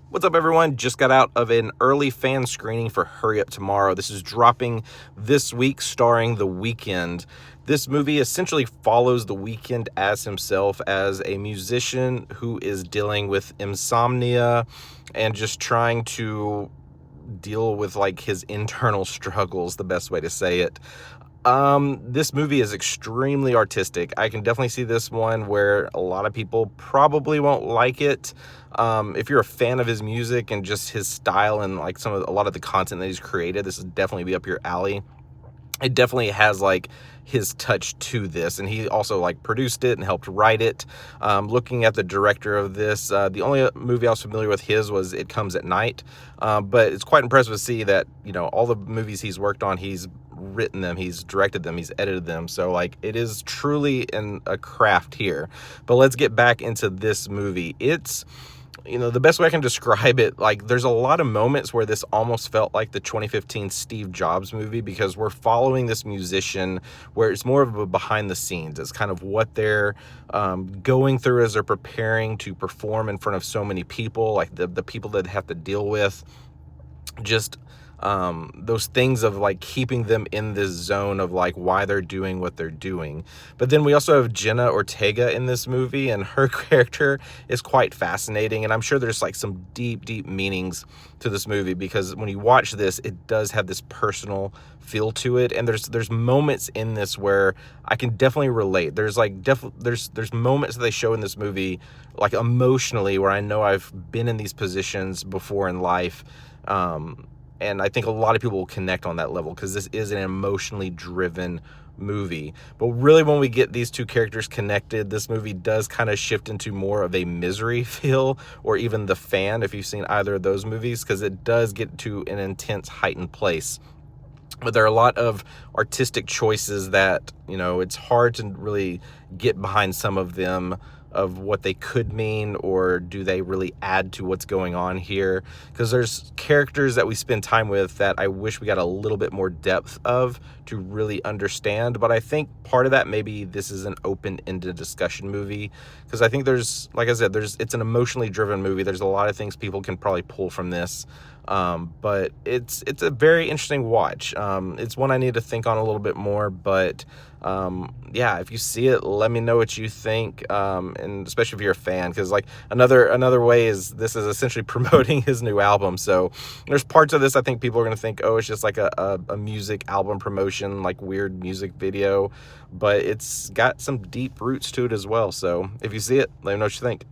What's up, everyone? Just got out of an early fan screening for Hurry Up Tomorrow. This is dropping this week, starring The Weeknd. This movie essentially follows The Weeknd as himself, as a musician who is dealing with insomnia and just trying to deal with like his internal struggles, the best way to say it. This movie is extremely artistic. I can definitely see this one where a lot of people probably won't like it. If you're a fan of his music and just his style and like a lot of the content that he's created, this is definitely be up your alley. It definitely has like his touch to this, and he also like produced it and helped write it. Looking at the director of this, the only movie I was familiar with his was It Comes at Night, but it's quite impressive to see that, you know, all the movies he's worked on, he's written them, he's directed them, he's edited them, so like it is truly a craft here. But let's get back into this movie. It's, you know, the best way I can describe it, like there's a lot of moments where this almost felt like the 2015 Steve Jobs movie, because we're following this musician where it's more of a behind the scenes. It's kind of what they're going through as they're preparing to perform in front of so many people, like the people that they have to deal with, just those things of like keeping them in this zone of like why they're doing what they're doing. But then we also have Jenna Ortega in this movie, and her character is quite fascinating, and I'm sure there's like some deep meanings to this movie, because when you watch this, it does have this personal feel to it, and there's moments in this where I can definitely relate. There's like there's moments that they show in this movie, like emotionally, where I know I've been in these positions before in life. And I think a lot of people will connect on that level, because this is an emotionally driven movie. But really, when we get these two characters connected, this movie does kind of shift into more of a misery feel, or even The Fan, if you've seen either of those movies, because it does get to an intense, heightened place. But there are a lot of artistic choices that, you know, it's hard to really get behind some of them, of what they could mean, or do they really add to what's going on here, because there's characters that we spend time with that I wish we got a little bit more depth of to really understand. But I think part of that, maybe this is an open-ended discussion movie, because I think there's, like I said, it's an emotionally driven movie. There's a lot of things people can probably pull from this, but it's a very interesting watch. It's one I need to think on a little bit more, but yeah, if you see it, let me know what you think, and especially if you're a fan, because like another way is this is essentially promoting his new album. So there's parts of this I think people are gonna think, oh, it's just like a music album promotion, like weird music video, but it's got some deep roots to it as well. So if you see it, let me know what you think.